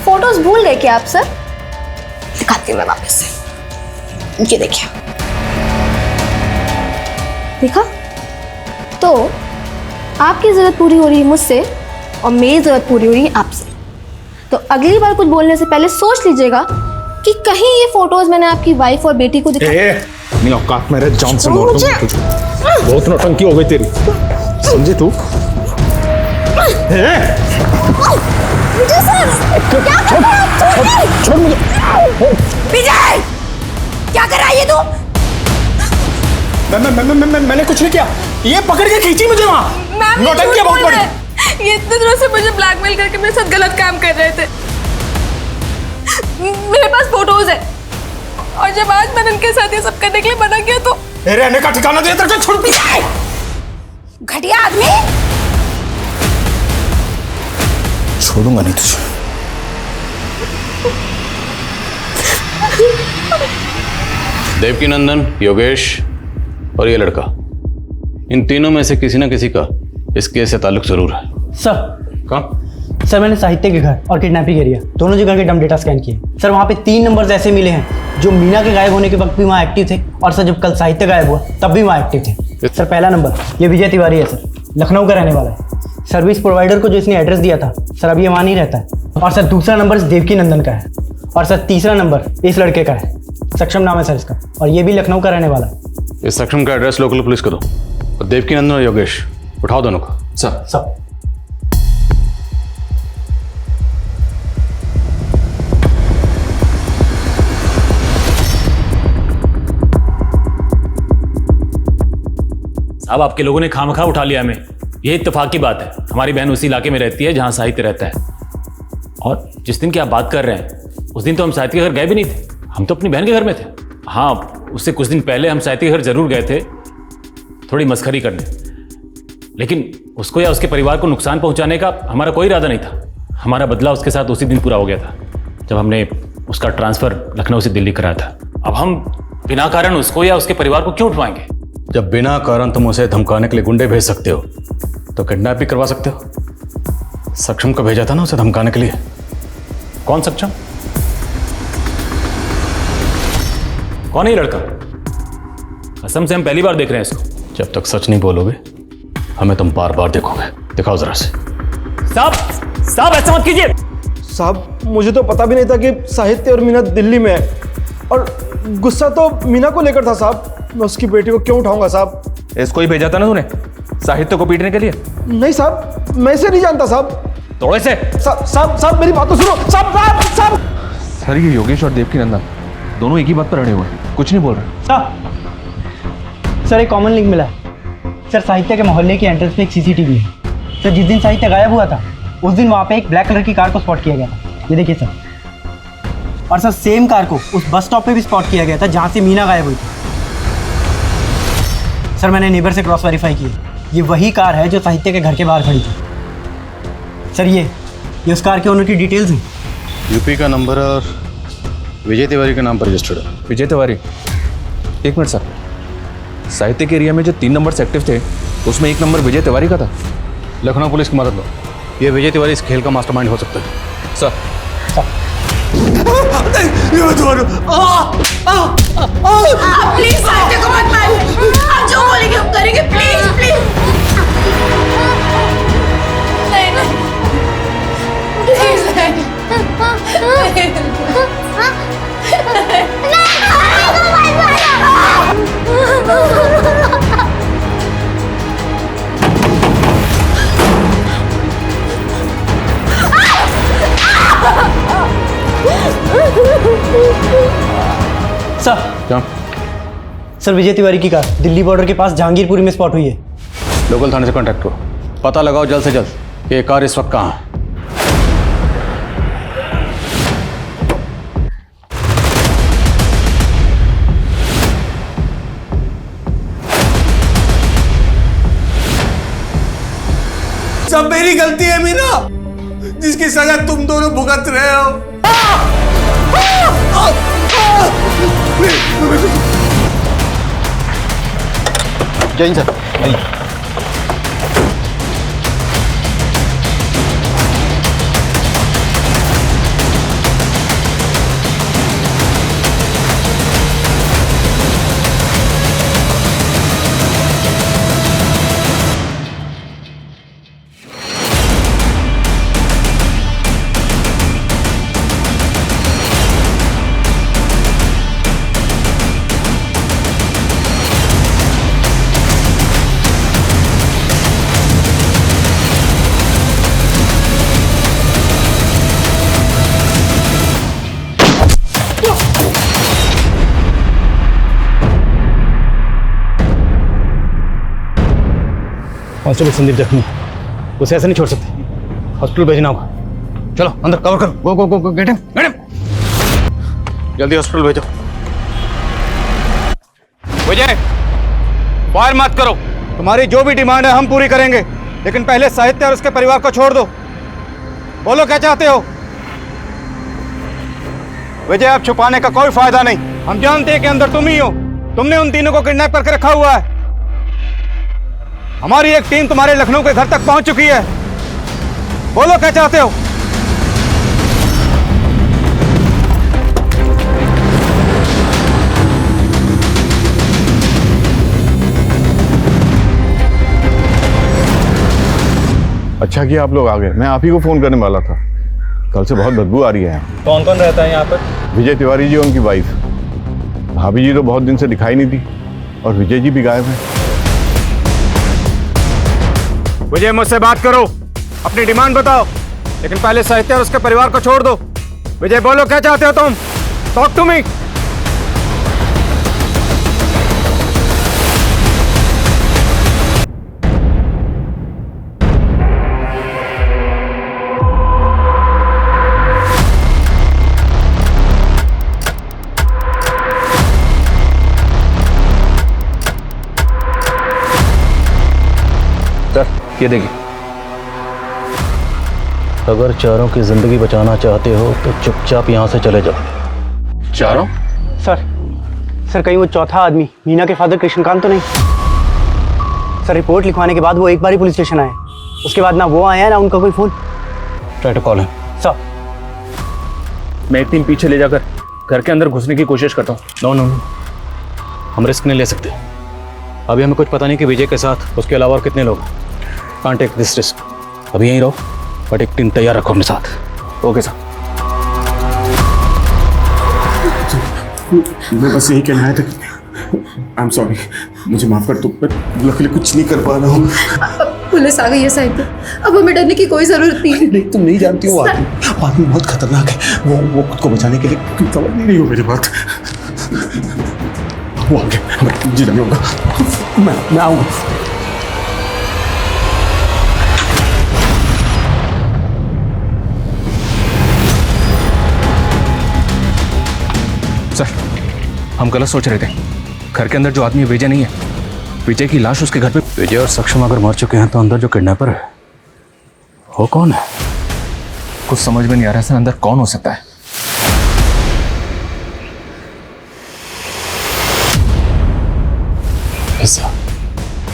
फोटोज भूल गए क्या आप सर? दिखाती हूँ मैं वापस से। ये देखिए, देखा? तो आपकी जरूरत पूरी हो रही है मुझसे और मेरी जरूरत पूरी हो रही है आपसे। तो अगली बार कुछ बोलने से पहले सोच लीजिएगा कि कहीं ये फोटोज मैंने आपकी वाइफ और बेटी को दिखा। नहीं औकात मेरे जान से मार दूंगा तुझे। बहुत नौटंकी हो गई तेरी, समझे तू? विजय सर, क्या कर रहे हैं? छोड़ मुझे। विजय, क्या कर रहा है ये तू? मैंने कुछ नहीं किया, ये पकड़ के खींची मुझे वहाँ। नौटंकी बहुत बड़ी। ये इतने दिनों से मुझे ब्लैकमेल करके मेरे साथ गलत काम कर रहे थे। मेरे पास फोटोज है और जब आज मैंने इनके साथ ये सब करने के लिए मना किया तो रहने का ठिकाना दे, तेरे को छोड़। विजय, घटिया आदमी। छोड़ूंगा नहीं तुझे। देवकी नंदन, योगेश और ये लड़का, इन तीनों में से किसी ना किसी का इस केस से ताल्लुक जरूर है। सर कहाँ? सर मैंने साहित्य के घर और किडनैपिंग एरिया दोनों जगह के डम डेटा स्कैन किए। सर वहाँ पे 3 नंबर्स ऐसे मिले हैं जो मीना के गायब होने के वक्त भी वहाँ एक्टिव थे, और सर जब कल साहित्य गायब हुआ तब भी वहाँ एक्टिव थे। सर पहला नंबर ये विजय तिवारी है सर, लखनऊ का रहने वाला है। सर्विस प्रोवाइडर को जो इसने एड्रेस दिया था सर अभी ये वहाँ नहीं रहता है। और सर दूसरा नंबर देवकी नंदन का है, और सर तीसरा नंबर इस लड़के का है, सक्षम नाम है सर इसका, और ये भी लखनऊ का रहने वाला है। इस सक्षम का एड्रेस लोकल पुलिस को दो और देवकी नंदन और योगेश उठाओ दोनों को। सर साहब, आपके लोगों ने खामखा उठा लिया हमें। ये इत्तेफाक की बात है, हमारी बहन उसी इलाके में रहती है जहां साहित्य रहता है। और जिस दिन की आप बात कर रहे हैं उस दिन तो हम साहित्य के घर गए भी नहीं थे, हम तो अपनी बहन के घर में थे। हाँ, उससे कुछ दिन पहले हम साहित्य के घर जरूर गए थे थोड़ी मस्खरी करने, लेकिन उसको या उसके परिवार को नुकसान पहुंचाने का हमारा कोई इरादा नहीं था। हमारा बदला उसके साथ उसी दिन पूरा हो गया था जब हमने उसका ट्रांसफ़र लखनऊ से दिल्ली कराया था। अब हम बिना कारण उसको या उसके परिवार को क्यों उठवाएंगे? जब बिना कारण तुम उसे धमकाने के लिए गुंडे भेज सकते हो तो किडनैप भी करवा सकते हो। सक्षम को भेजा था ना उसे धमकाने के लिए। कौन सक्षम? कौन है ये लड़का? कसम से हम पहली बार देख रहे हैं इसको। जब तक सच नहीं बोलोगे हमें तुम बार बार देखोगे। दिखाओ जरा से। साहब साहब ऐसा मत कीजिए। साहब मुझे तो पता भी नहीं था कि साहित्य और मीना दिल्ली में है, और गुस्सा तो मीना को लेकर था साहब। मैं उसकी बेटी को क्यों उठाऊंगा साहब? इसको ही भेजा था ना तूने साहित्य को पीटने के लिए? नहीं साहब, मैं इसे नहीं जानता साहब। तोड़े से। साहब मेरी बात तो सुनो। साहब सर ये योगेश और देवकी नंदन दोनों एक ही बात पर अड़े हुए हैं, कुछ नहीं बोल रहे। सर एक कॉमन लिंक मिला है सर। साहित्य के मोहल्ले की एंट्रेंस पे एक सीसीटीवी है सर। जिस दिन साहित्य गायब हुआ था उस दिन वहाँ पे एक ब्लैक कलर की कार को स्पॉट किया गया था। ये देखिए सर। और सर सेम कार को उस बस स्टॉप पे भी स्पॉट किया गया था जहाँ से मीना गायब हुई थी। सर मैंने नेबर से क्रॉस वेरीफाई किया, ये वही कार है जो साहित्य के घर के बाहर खड़ी थी। सर ये उस कार के ओनर की डिटेल्स हैं। यूपी का नंबर और विजय तिवारी के नाम पर रजिस्टर्ड है। विजय तिवारी? एक मिनट सर, साहित्य के एरिया में जो 3 नंबर एक्टिव थे उसमें 1 नंबर विजय तिवारी का था। लखनऊ पुलिस की मदद लो, ये विजय तिवारी इस खेल का मास्टरमाइंड हो सकता है। सर प्लीज साहित्य को मत मार। आप जो बोलेंगे हम करेंगे। प्लीज प्लीज नहीं नहीं सर क्या? सर विजय तिवारी की कार दिल्ली बॉर्डर के पास जहांगीरपुरी में स्पॉट हुई है। लोकल थाने से कांटेक्ट करो, पता लगाओ जल्द से जल्द कि ये कार इस वक्त कहाँ है। सब मेरी गलती है मीना, जिसकी सजा तुम दोनों भुगत रहे हो। जय सर। कांस्टेबल संदीप जख्मी, उसे ऐसे नहीं छोड़ सकते, हॉस्पिटल भेजना होगा। चलो अंदर कवर करो। गो गो गो गो गेट हिम जल्दी हॉस्पिटल भेजो। विजय फायर मत करो, तुम्हारी जो भी डिमांड है हम पूरी करेंगे, लेकिन पहले साहित्य और उसके परिवार को छोड़ दो। बोलो क्या चाहते हो? विजय अब छुपाने का कोई फायदा नहीं, हम जानते हैं कि अंदर तुम ही हो। तुमने उन तीनों को किडनैप करके रखा हुआ है। हमारी एक टीम तुम्हारे लखनऊ के घर तक पहुंच चुकी है। बोलो क्या चाहते हो? अच्छा किया आप लोग आ गए, मैं आप ही को फोन करने वाला था। कल से बहुत बदबू आ रही है यहाँ। कौन कौन रहता है यहाँ पर? विजय तिवारी जी और उनकी वाइफ। भाभी जी तो बहुत दिन से दिखाई नहीं थी, और विजय जी भी गायब हैं। विजय मुझसे बात करो, अपनी डिमांड बताओ, लेकिन पहले साहित्य और उसके परिवार को छोड़ दो। विजय बोलो क्या चाहते हो तुम? Talk to me. ये देखिए, अगर चारों की जिंदगी बचाना चाहते हो तो चुपचाप यहाँ से चले जाओ। चारों? सर कहीं वो चौथा आदमी मीना के फादर कृष्णकांत तो नहीं? सर रिपोर्ट लिखवाने के बाद वो एक बार ही पुलिस स्टेशन आए, उसके बाद ना वो आया ना उनका कोई phone. Try to call him. Sir मैं एक टीम पीछे ले जाकर घर के अंदर घुसने की कोशिश करता हूँ। नो नो नो, हम रिस्क नहीं ले सकते। अभी हमें कुछ पता नहीं कि विजय के साथ उसके अलावा और कितने लोग। Can't take this risk. अभी यहीं रहो, बट एक टीम तैयार रखो अपने साथ। Okay sir. मैं बस यही कहना है था, आई एम सॉरी, मुझे माफ कर दो, मैं लकीली कुछ नहीं कर पा रहा हूँ। पुलिस आ गई है साहित्य, अब हमें डरने की कोई जरूरत नहीं। नहीं, तुम नहीं जानती हो, आदमी बहुत खतरनाक है। वो खुद को बचाने के लिए समझ नहीं रही हो मेरी बात। वो आ गया, हमें जी नहीं होगा। मैं आऊँगा। सर, हम गलत सोच रहे थे। घर के अंदर जो आदमी विजय नहीं है, विजय की लाश उसके घर पे। विजय और सक्षम अगर मर चुके हैं तो अंदर जो किडनैपर है वो कौन है? कुछ समझ में नहीं आ रहा है सर, अंदर कौन हो सकता है? ऐसा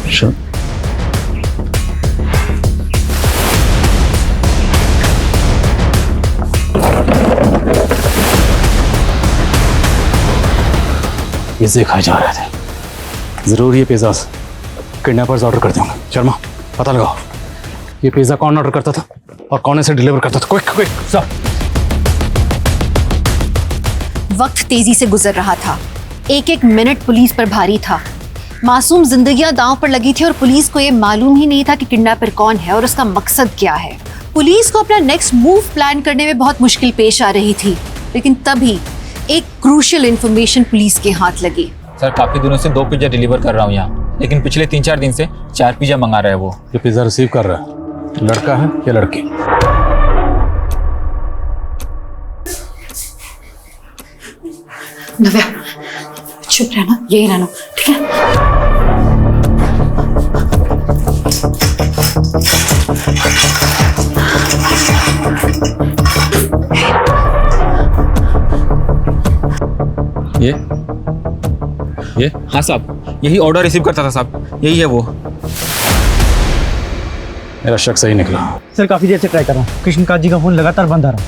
श्योर। पिज़्ज़े खाए जा रहे थे। जरूर ये पिज़्ज़ा किडनैपर्स ऑर्डर करते होंगे। शर्मा, पता लगाओ ये पिज़्ज़ा कौन ऑर्डर करता था और कौन इसे डिलीवर करता था। Quick quick sir. वक्त तेजी से गुजर रहा था। एक एक मिनट पुलिस पर भारी था। मासूम जिंदगियां दांव पर लगी थी और पुलिस को यह मालूम ही नहीं था कि किडनैपर कौन है और उसका मकसद क्या है। पुलिस को अपना नेक्स्ट मूव प्लान करने में बहुत मुश्किल पेश आ रही थी, लेकिन तभी एक क्रूशियल इंफॉर्मेशन पुलिस के हाथ लगी। सर, काफी दिनों से 2 पिज्जा डिलीवर कर रहा हूँ यहाँ, लेकिन पिछले 3-4 दिन से 4 पिज्जा मंगा रहा है वो। ये पिज़्ज़ा रिसीव कर रहा है लड़का है या लड़की? नव्या, चुप रहना, यही रहना, ठीक है? ये हाँ साहब, यही ऑर्डर रिसीव करता था साहब, यही है वो। मेरा शक सही निकला। सर काफी देर से ट्राई कर रहा हूँ, कृष्णकांत जी का फोन लगातार बंद आ रहा है।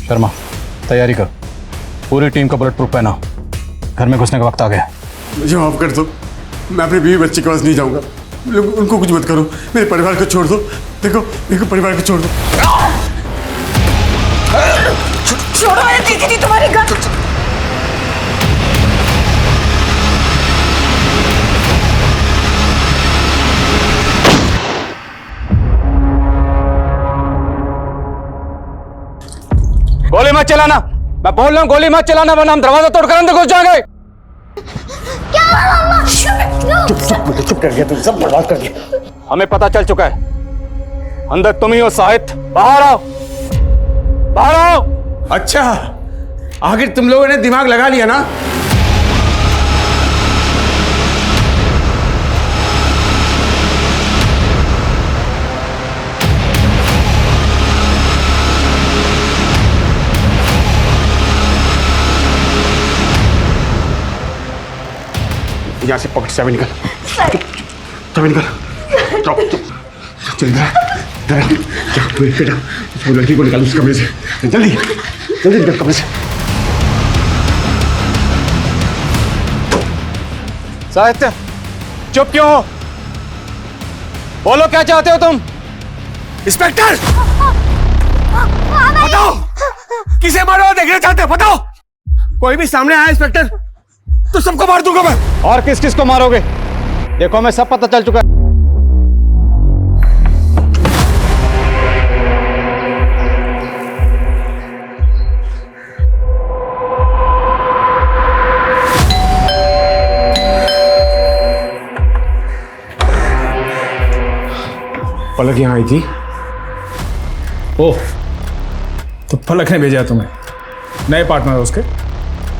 शर्मा, तैयारी कर, पूरी टीम का बुलेट प्रूफ पहना। घर में घुसने का वक्त आ गया। मुझे माफ कर दो, मैं अपने बीवी बच्चे के पास नहीं जाऊंगा। उनको कुछ मत करो, मेरे परिवार को छोड़ दो। देखो परिवार को छोड़ दो। छोड़ो, मैंने देखी थी तुम्हारी गन। गोली मत चलाना, मैं बोल रहा हूँ गोली मत चलाना, वरना हम दरवाजा तोड़कर अंदर घुस जाएंगे। चुप कर गया, तुम सब बर्बाद कर दिया। हमें पता चल चुका है, अंदर तुम ही हो साहित्य। बाहर आओ, बाहर आओ। अच्छा, आखिर तुम लोगों ने दिमाग लगा लिया ना? यहाँ से पकड़, चाबी निकल, चाबी निकल। चल इधर, वो लड़की को निकाल उस कमरे से, जल्दी जल्दी निकल कमरे से। साहित्य, चुप क्यों हो? बोलो क्या चाहते हो तुम? इंस्पेक्टर, बताओ किसे मारो देखना चाहते हो? बताओ। कोई भी सामने आया इंस्पेक्टर तो सबको मार दूंगा मैं। और किस किस को मारोगे? देखो हमें सब पता चल चुका है। पलक यहाँ आई थी। ओह, तो पलक ने भेजा तुम्हें? नए पार्टनर है उसके,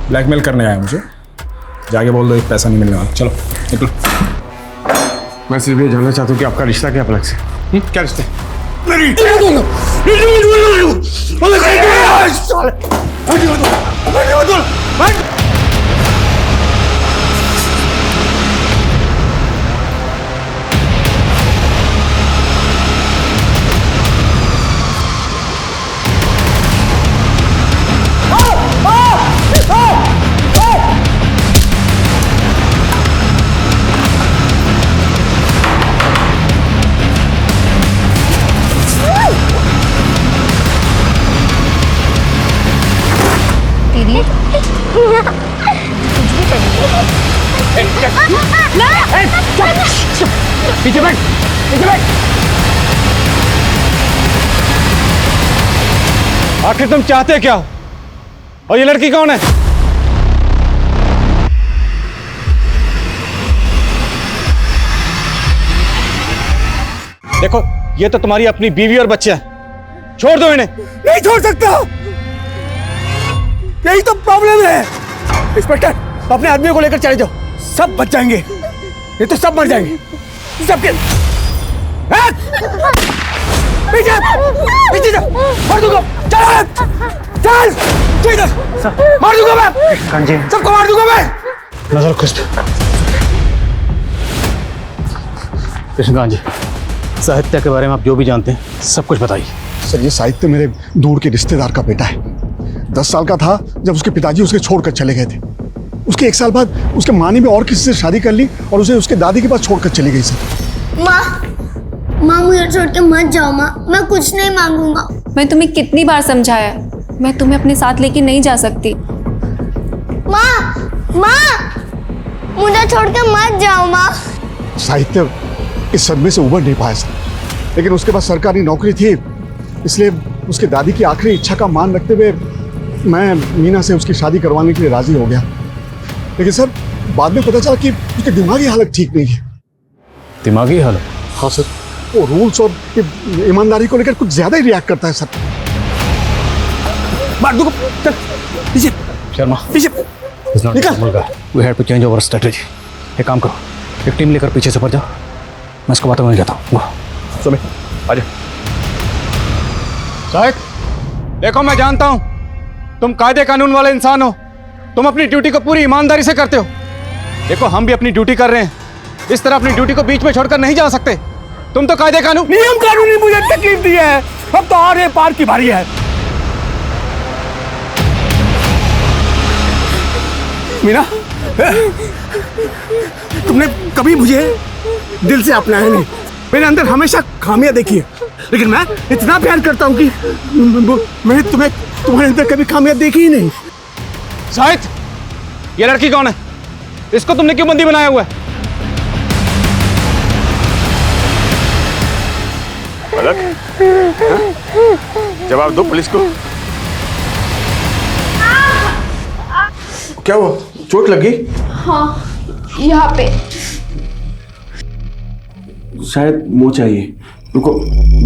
ब्लैकमेल करने आया मुझे। जाके बोल दो पैसा नहीं मिलने वाला। चलो निकलो। मैं सिर्फ ये जानना चाहता हूँ कि आपका रिश्ता क्या पलक से? क्या रिश्ता? पीछे बैठ, पीछे बैठ। आखिर तुम चाहते क्या हो? और ये लड़की कौन है? देखो, ये तो तुम्हारी अपनी बीवी और बच्चे हैं। छोड़ दो इन्हें। नहीं छोड़ सकता, यही तो प्रॉब्लम है। इंस्पेक्टर, अपने आदमियों को लेकर चले जाओ, सब बच जाएंगे। ये तो सब मर जाएंगे, सबके। पीछे पीछे जाओ, मार दूंगा। चल चल, तू इधर, मार दूंगा मैं, सबको मार दूंगा मैं। नजर खुश। कृष्णकांत जी, साहित्य के बारे में आप जो भी जानते हैं सब कुछ बताइए। सर, ये साहित्य मेरे दूर के रिश्तेदार का बेटा है। 10 साल का था जब उसके पिताजी उसके छोड़कर चले गए थे। उसके 1 साल बाद उसके माँ ने भी और किसी से शादी कर ली और उसे उसके दादी के पास छोड़कर चली गई। सर, माँ मुझे छोड़ के मत जाओ माँ, मैं कुछ नहीं मांगूंगा। मैं तुम्हें कितनी बार समझाया, मैं तुम्हें अपने साथ लेके नहीं जा सकती। माँ मुझे छोड़ के मत जाओ माँ। साहित्य इस सदमे से उबर नहीं पाया सर, लेकिन उसके पास सरकारी नौकरी थी, इसलिए उसके दादी की आखिरी इच्छा का मान रखते हुए मैं मीना से उसकी शादी करवाने के लिए राजी हो गया। लेकिन सर, बाद में पता चला कि उसकी दिमागी हालत ठीक नहीं है। दिमागी हालत? हाँ सर, वो रूल्स और ईमानदारी को लेकर कुछ ज्यादा ही रिएक्ट करता है सर। मार दूंगा, चल पीछे। शर्मा, पीछे निकल। We have to change our strategy. एक काम करो, एक टीम लेकर पीछे से ऊपर जाओ, मैं इसको बातों में जाता हूँ। सुमे, आजा। साहिब, देखो मैं जानता हूं तुम कायदे कानून वाले इंसान हो, तुम अपनी ड्यूटी को पूरी ईमानदारी से करते हो। देखो, हम भी अपनी ड्यूटी कर रहे हैं, इस तरह अपनी ड्यूटी को बीच में छोड़कर नहीं जा सकते। तुम तो कायदे कानून, नियम कानून ही मुझे तकलीफ दी है। अब तो आर पार की बारी है। मीना, तुमने कभी मुझे दिल से अपनाया नहीं। मेरे अंदर हमेशा खामियां देखी है, लेकिन मैं इतना प्यार करता हूं कि मैंने तुम्हारे अंदर कभी खामियां देखी ही नहीं। शायद ये लड़की कौन है? इसको तुमने क्यों बंदी बनाया हुआ है? पलक, जवाब दो पुलिस को। क्या हुआ? चोट लगी? हाँ, यहाँ पे। शायद मुंह चाहिए, रुको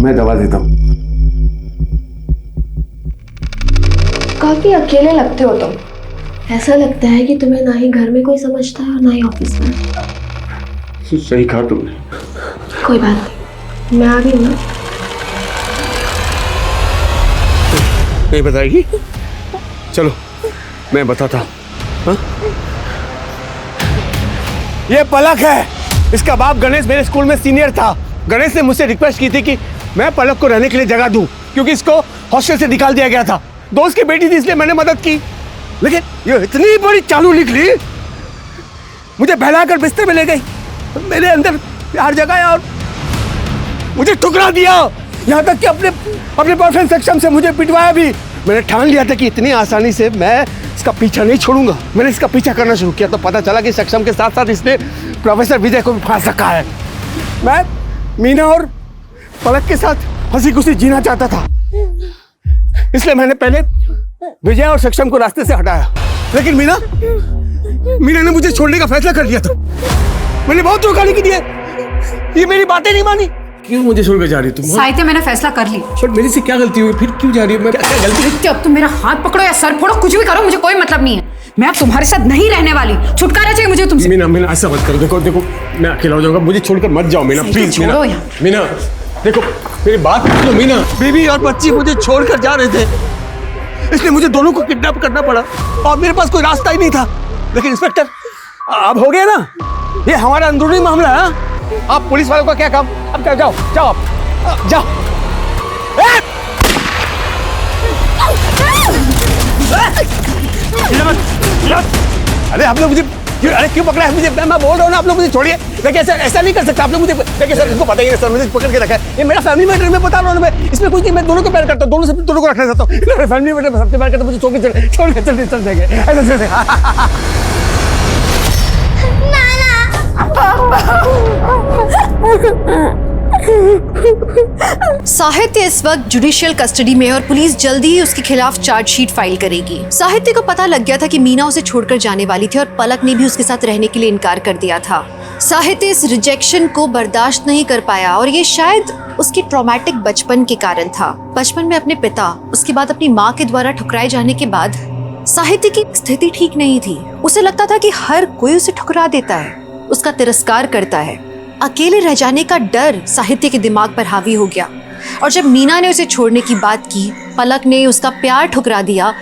मैं दवा देता हूँ। काफी अकेले लगते हो तुम। ऐसा लगता है कि तुम्हें ना ही घर में कोई समझता है और ना ही ऑफिस में। सही कहा तुमने। कोई बात नहीं, मैं आ गई हूँ। नहीं बताएगी? चलो मैं बताता हूँ। ये पलक है, इसका बाप गणेश मेरे स्कूल में सीनियर था। गणेश ने मुझसे रिक्वेस्ट की थी कि मैं पलक को रहने के लिए जगह दूं, क्योंकि इसको हॉस्टल से निकाल दिया गया था। दोस्त की बेटी थी इसलिए मैंने मदद की, लेकिन ये इतनी बड़ी चालू निकली, मुझे बहलाकर बिस्तर में ले गई, मेरे अंदर प्यार जगाया और मुझे ठुकरा दिया। यहाँ तक कि अपने बॉयफ्रेंड सक्षम से मुझे पिटवाया भी। मैंने ठान लिया था कि इतनी आसानी से मैं इसका पीछा नहीं छोड़ूंगा। मैंने इसका पीछा करना शुरू किया तो पता चला कि सक्षम के साथ साथ इसने प्रोफेसर विजय को भी फांस रखा है। मैं मीना और पलक के साथ हंसी खुशी जीना चाहता था, इसलिए मैंने पहले विजय और सक्षम को रास्ते से हटाया। लेकिन मीना ने मुझे छोड़ने का फैसला कर लिया था। मैंने बहुत रोकाने की दिए, ये मेरी बातें नहीं मानी। क्यों मुझे छोड़कर जा रही तुम? साहित्य, मैंने फैसला कर ली। बट मेरी से क्या गलती हुई? फिर क्यों जा रही हो? मैं क्या गलती? अब तुम मेरा हाथ पकड़ो या सर फोड़ो, कुछ भी करो, मुझे कोई मतलब नहीं है। मैं अब तुम्हारे साथ नहीं रहने वाली। छुटकारा चाहिए मुझे तुमसे। मीना ऐसा मत करो। देखो मैं अकेला हो जाऊंगा, मुझे छोड़कर मत जाओ मीना, प्लीज। मीना देखो मेरी बात सुनो मीना। बीवी और बच्ची मुझे छोड़कर जा रहे थे, इसलिए मुझे दोनों को किडनैप करना पड़ा और मेरे पास कोई रास्ता ही नहीं था। लेकिन इंस्पेक्टर, अब हो गया ना, ये हमारा अंदरूनी मामला है। आप पुलिस वालों का क्या काम? अब क्या, जाओ आप जाओ। अरे आप लोग मुझे क्यों पकड़ा है? मुझे मैं बोल रहा हूँ ना, आप लोग मुझे छोड़िए। देखिए ऐसा नहीं कर सकता आप लोग। मुझे देखिए सर, इसको पता ही नहीं सर, मुझे पकड़ के रखा है। ये मेरा फैमिली मैटर, मैं बता रहा हूँ। मैं इसमें कुछ नहीं, मैं दोनों को प्यार करता हूँ, दोनों को रखना चाहता हूँ। मेरा फैमिली मैटर में सबसे प्यार करता हूँ। मुझे छोड़ के चल जाएंगे ऐसा। साहित्य इस वक्त जुडिशियल कस्टडी में है और पुलिस जल्दी ही उसके खिलाफ चार्जशीट फाइल करेगी। साहित्य को पता लग गया था कि मीना उसे छोड़कर जाने वाली थी और पलक ने भी उसके साथ रहने के लिए इनकार कर दिया था। साहित्य इस रिजेक्शन को बर्दाश्त नहीं कर पाया और ये शायद उसकी ट्रॉमेटिक बचपन के कारण था। बचपन में अपने पिता, उसके बाद अपनी माँ के द्वारा ठुकराए जाने के बाद साहित्य की स्थिति ठीक नहीं थी। उसे लगता था कि हर कोई उसे ठुकरा देता है, उसका तिरस्कार करता है। अकेले रह जाने का डर साहित्य के दिमाग पर हावी हो गया और जब मीना ने उसे छोड़ने की बात की, पलक ने उसका प्यार ठुकरा दिया,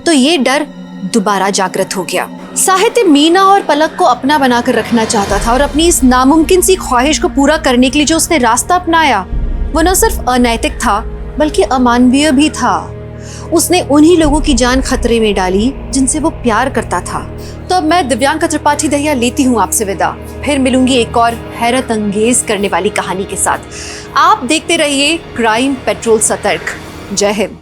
तो ये डर दोबारा जागृत हो गया। साहित्य मीना और पलक को अपना बनाकर रखना चाहता था और अपनी इस नामुमकिन सी ख्वाहिश को पूरा करने के लिए जो उसने रास्ता अपनाया वो न सिर्फ अनैतिक था बल्कि अमानवीय भी था। उसने उन्हीं लोगों की जान खतरे में डाली जिनसे वो प्यार करता था। तो अब मैं दिव्यांका त्रिपाठी दहिया लेती हूँ आपसे विदा। फिर मिलूंगी एक और हैरत अंगेज करने वाली कहानी के साथ। आप देखते रहिए क्राइम पेट्रोल सतर्क। जय हिंद।